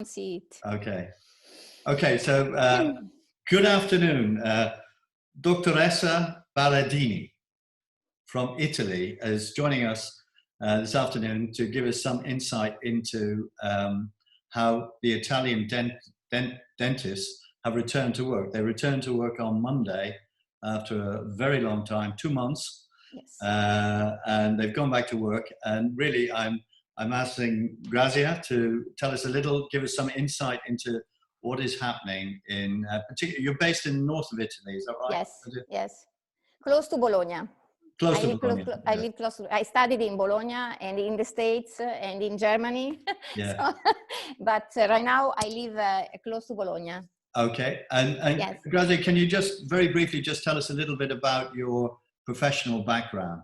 see it. Okay. Okay, so good afternoon. Dr. Grazia Baraghini from Italy is joining us this afternoon to give us some insight into how the Italian dentists have returned to work. They returned to work on Monday after a very long time, 2 months. Yes. And they've gone back to work. And really, I'm asking Grazia to tell us a little, give us some insight into what is happening in particular. You're based in the north of Italy, is that right? Yes, yes. Close to Bologna. Close to Bologna. I live close to, I studied in Bologna and in the States and in Germany. Yeah. But right now I live close to Bologna. Okay. And yes. Grazia, can you just very briefly just tell us a little bit about your professional background?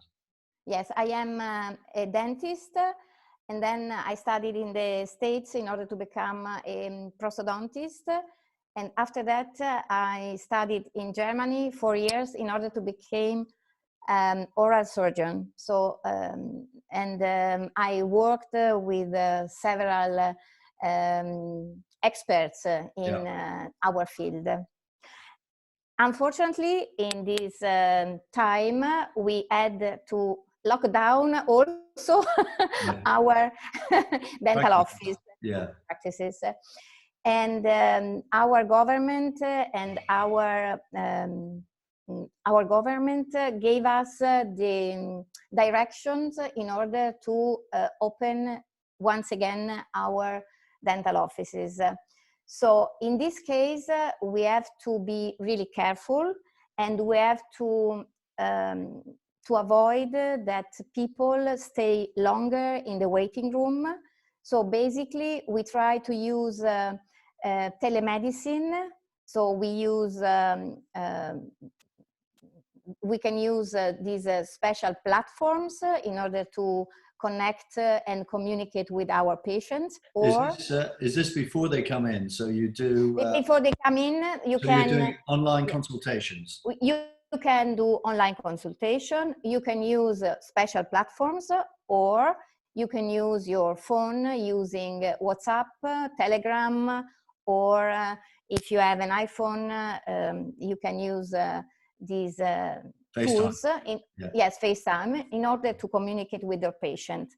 Yes, I am a dentist, and then I studied in the States in order to become a prosthodontist. And after that, I studied in Germany 4 years in order to become oral surgeon. So, I worked with several experts in our field. Unfortunately, in this time, we had to lock down also our dental office practices. And our government gave us the directions in order to open once again our dental offices. So in this case, we have to be really careful, and we have to avoid that people stay longer in the waiting room. So basically, we try to use telemedicine. So we use we can use these special platforms in order to connect and communicate with our patients. Or is this before they come in? So you do before they come in, you can. You're doing online consultations. You can do online consultation. You can use special platforms, or you can use your phone using WhatsApp, Telegram, or if you have an iPhone, you can use these tools, yes, FaceTime, in order to communicate with your patient.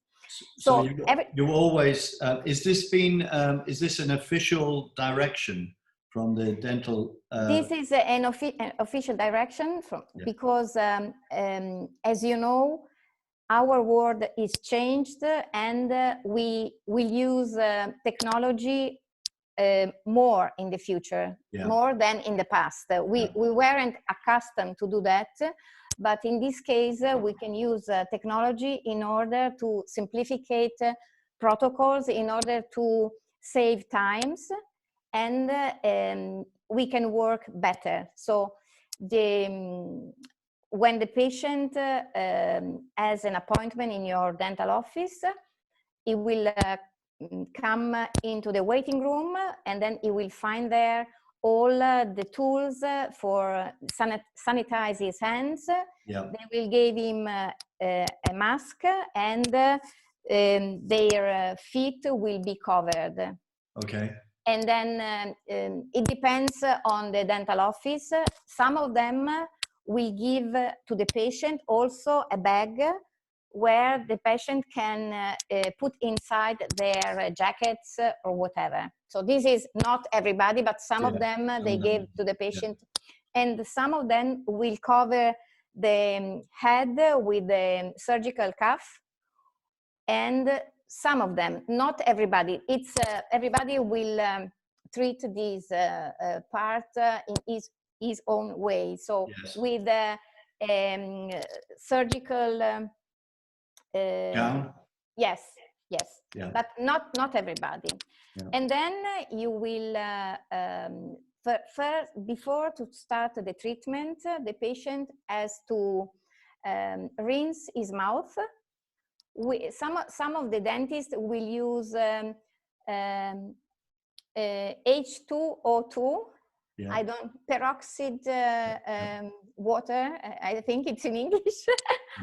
So you always, is this an official direction from the dental? This is an official direction because, as you know, our world is changed, and we will use technology more in the future, more than in the past. We weren't accustomed to do that, but in this case, we can use technology in order to simplify protocols, in order to save times, and we can work better. So when the patient has an appointment in your dental office, he will come into the waiting room, and then he will find there all the tools for sanitize his hands. They will give him a mask, and their feet will be covered. Okay. And then it depends on the dental office. Some of them will give to the patient also a bag where the patient can put inside their jackets or whatever. So this is not everybody, but some of them they gave to the patient. And some of them will cover the head with the surgical cuff. And some of them, not everybody, it's everybody will treat this part in his own way. So with surgical yes, but not everybody. And then you will first, before to start the treatment, the patient has to rinse his mouth. Some of the dentists will use H2O2 Yeah. I don't, peroxide water, I think it's in English,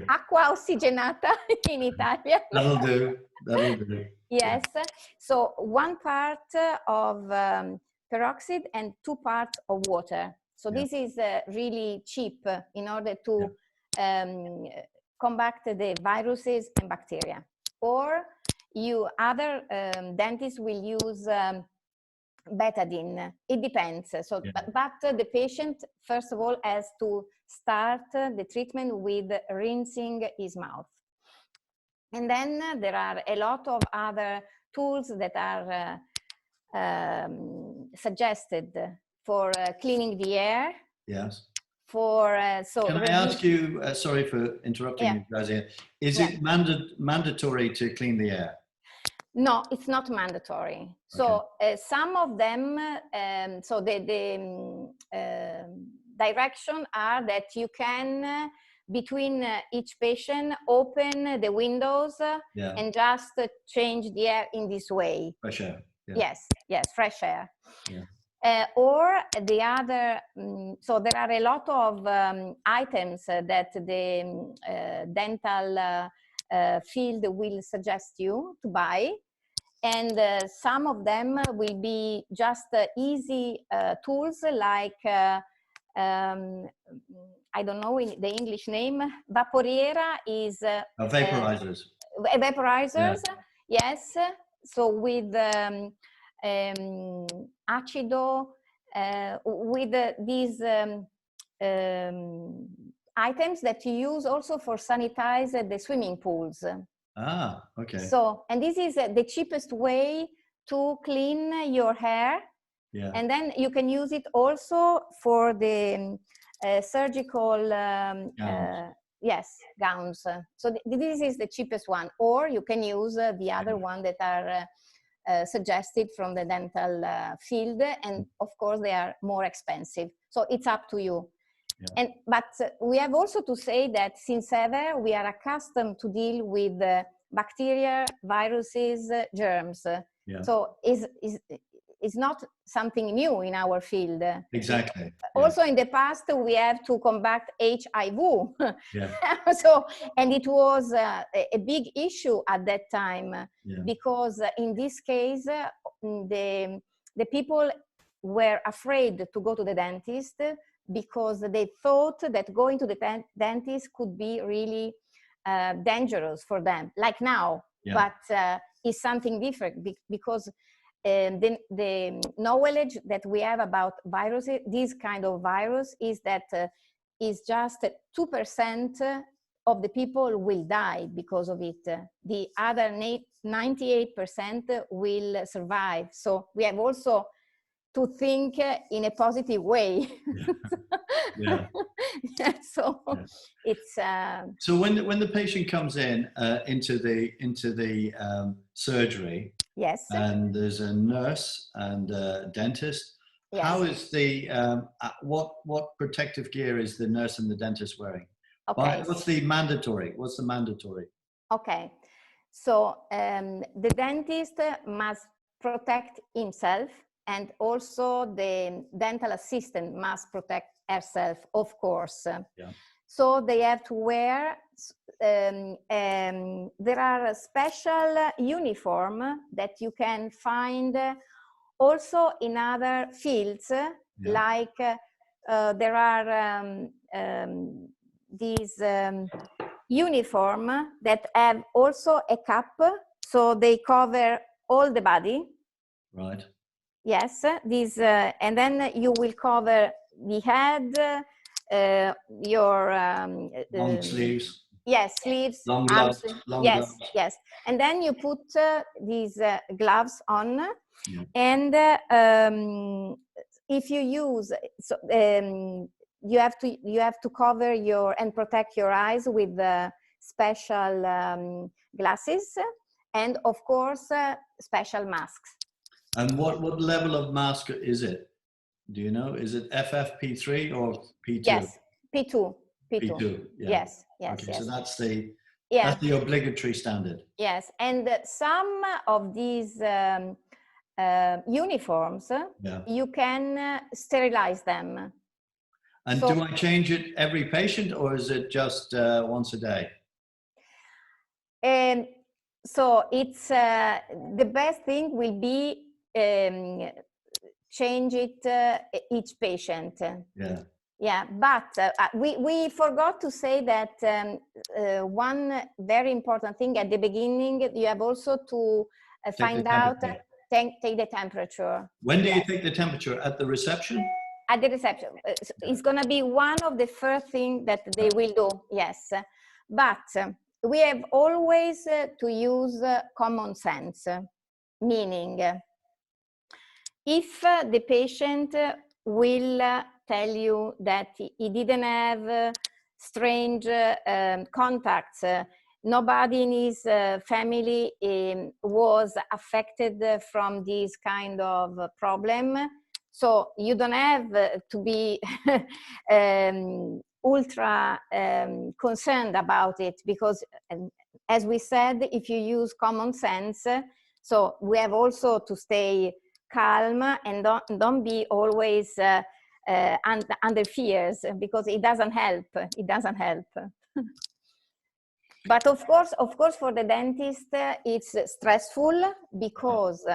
acqua ossigenata in Italian. That'll do, that'll do. Yes, so 1 part of peroxide and 2 parts of water. So this is really cheap in order to combat the viruses and bacteria. Or other dentists will use betadine. It depends. So, but the patient first of all has to start the treatment with rinsing his mouth. And then there are a lot of other tools that are suggested for cleaning the air. Yes. For Can I ask you? Sorry for interrupting you, Grazia. Is it mandatory to clean the air? No, it's not mandatory. So some of them, so the direction are that you can, between each patient, open the windows and just change the air in this way. Fresh air. Yeah. Yes, yes, fresh air. Yeah. Or the other, so there are a lot of items that the dental field will suggest you to buy. And some of them will be just easy tools like, I don't know in the English name, vaporiera is... vaporizers. Vaporizers, yes. So with acido, with these items that you use also for sanitize the swimming pools. Ah, okay. So, and this is the cheapest way to clean your hair. Yeah. And then you can use it also for the surgical, gowns. So this is the cheapest one. Or you can use the other one that are suggested from the dental field. And of course, they are more expensive. So it's up to you. Yeah. But we have also to say that since ever, we are accustomed to deal with bacteria, viruses, germs. Yeah. So it's not something new in our field. Exactly. Also in the past, we have to combat HIV. So, and it was a big issue at that time because in this case, the people were afraid to go to the dentist because they thought that going to the dentist could be really dangerous for them, like now, but it's something different because the knowledge that we have about viruses, this kind of virus, is that is just 2% of the people will die because of it. The other 98% will survive. So we have also to think in a positive way. It's so when the patient comes in into the surgery, yes, and there's a nurse and a dentist. Yes. How is the what protective gear is the nurse and the dentist wearing? Okay. What's the mandatory? What's the mandatory? Okay, so the dentist must protect himself, and also the dental assistant must protect herself, of course. Yeah. So they have to wear, there are a special uniform that you can find also in other fields, like there are these uniform that have also a cap, so they cover all the body. Right. Yes, these, and then you will cover the head, your long sleeves. Yes, sleeves. Long gloves. Long gloves. Yes. And then you put these gloves on, and if you use, so, you have to cover your and protect your eyes with special glasses, and of course special masks. And what level of mask is it? Do you know? Is it FFP3 or P2? Yes, P2. P2. Yeah. Yes. Okay, yes. so that's the obligatory standard. Yes, and some of these uniforms, you can sterilize them. And so, do I change it every patient, or is it just once a day? So it's the best thing will be change it each patient. Yeah, but we forgot to say that one very important thing at the beginning, you have also to find out, take the temperature. When do you take the temperature? At the reception? At the reception. It's going to be one of the first things that they will do, yes. But we have always to use common sense, meaning if the patient will tell you that he didn't have strange contacts, nobody in his family was affected from this kind of problem, so you don't have to be ultra concerned about it, because as we said, if you use common sense, so we have also to stay calm and don't be always under fears, because it doesn't help. It doesn't help. But of course, for the dentist, it's stressful, because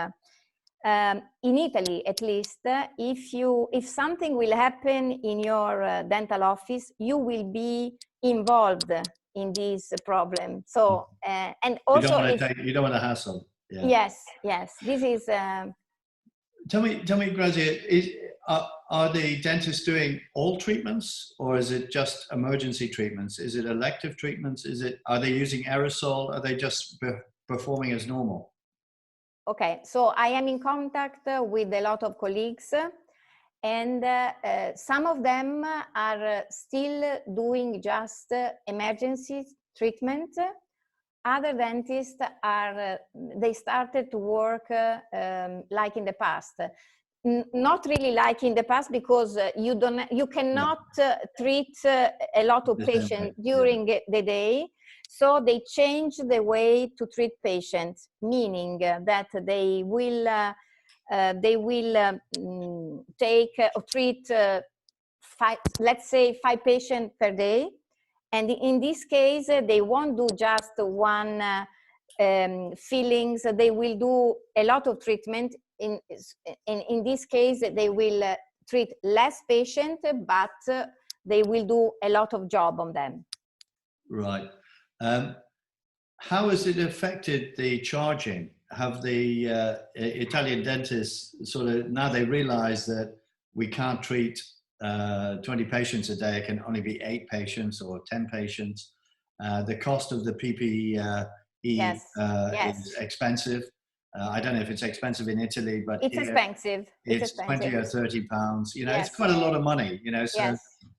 in Italy, at least, if something will happen in your dental office, you will be involved in this problem. So and also you don't want to hassle. Yeah. Yes. This is. Tell me, Grazia, are the dentists doing all treatments, or is it just emergency treatments? Is it elective treatments? Are they using aerosol? Are they just performing as normal? Okay, so I am in contact with a lot of colleagues, and some of them are still doing just emergency treatment. Other dentists they started to work like in the past. Not really like in the past, because you cannot treat a lot of patients during the day. So they changed the way to treat patients, meaning that they will take or treat let's say 5 patients per day. And in this case, they won't do just one fillings. They will do a lot of treatment. In this case, they will treat less patients, but they will do a lot of job on them. Right. How has it affected the charging? Have the Italian dentists sort of, now they realize that we can't treat 20 patients a day, it can only be 8 patients or 10 patients. The cost of the PPE is expensive. I don't know if it's expensive in Italy, but it's expensive. It's 20 or 30 pounds. You know, it's quite a lot of money. You know, so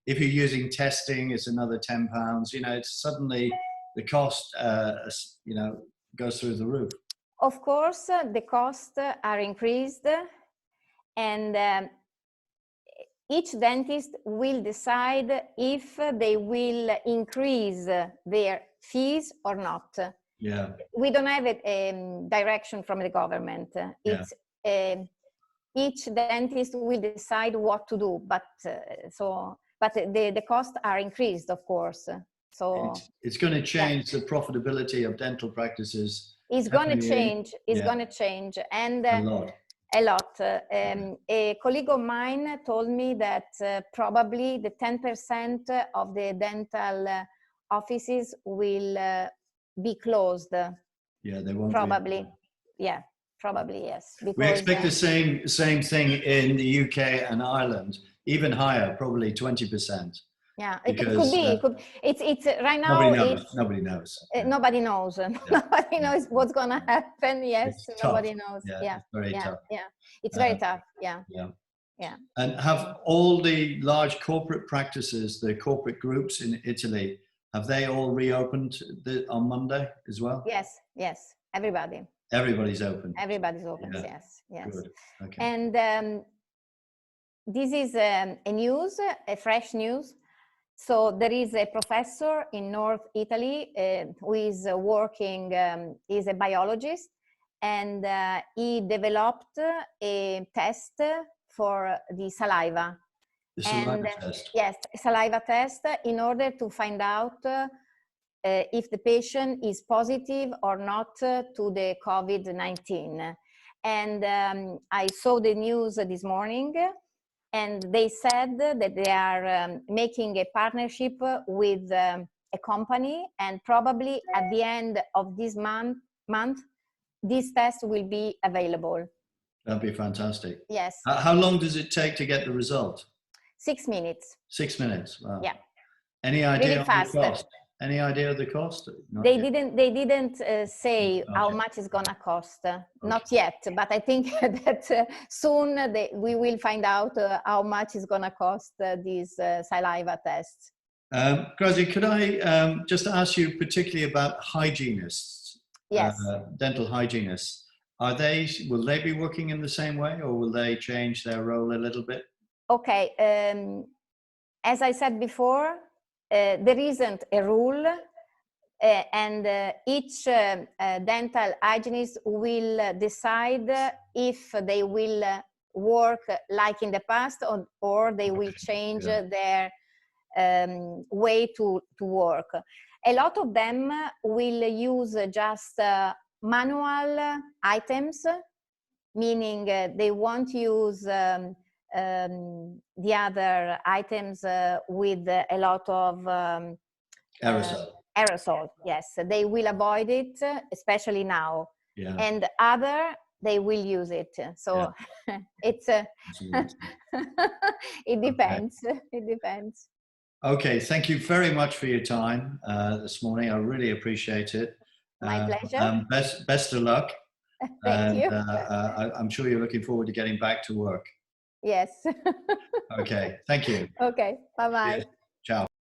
if you're using testing, it's another 10 pounds. You know, it's suddenly the cost, you know, goes through the roof. Of course, the costs are increased, and each dentist will decide if they will increase their fees or not. Yeah. We don't have a direction from the government. It's each dentist will decide what to do, but the costs are increased, of course. So it's going to change the profitability of dental practices. It's going to change. It's going to change, and a lot. A lot. A colleague of mine told me that probably the 10% of the dental offices will be closed. Yeah, they won't. Probably. Yeah, probably yes. Because we expect the same thing in the UK and Ireland, even higher, probably 20%. Yeah, because, it could be. It's right now. Nobody knows. Nobody knows. Nobody knows what's gonna happen. Yes, nobody knows. It's very tough. Yeah, it's very tough. Yeah. And have all the large corporate practices, the corporate groups in Italy, have they all reopened on Monday as well? Yes. Everybody. Everybody's open. Everybody's open. Yes. Good. Okay. And this is a fresh news. So there is a professor in North Italy who is working, is a biologist, and he developed a test for the saliva. The saliva test. Yes, saliva test in order to find out if the patient is positive or not to the COVID-19. And I saw the news this morning, and they said that they are making a partnership with a company, and probably at the end of this month, this test will be available. That'd be fantastic. Yes. How long does it take to get the result? 6 minutes. 6 minutes. Wow. Yeah. Any idea Really of fast. the cost? Any idea of the cost? They didn't say how much it's gonna cost. Okay. Not yet, but I think that soon we will find out how much is gonna cost these saliva tests. Grazia, could I just ask you particularly about hygienists? Yes. Dental hygienists. Will they be working in the same way, or will they change their role a little bit? Okay. As I said before, there isn't a rule, and each dental hygienist will decide if they will work like in the past, or they will change their way to work. A lot of them will use just manual items, meaning they won't use the other items with a lot of aerosol. Yes, they will avoid it, especially now. Yeah. And other, they will use it. So yeah. It's it depends. Okay. It depends. Okay, thank you very much for your time this morning. I really appreciate it. My pleasure. Best of luck. Thank you. I'm sure you're looking forward to getting back to work. Yes. Okay, thank you. Okay, bye-bye. Yes. Ciao.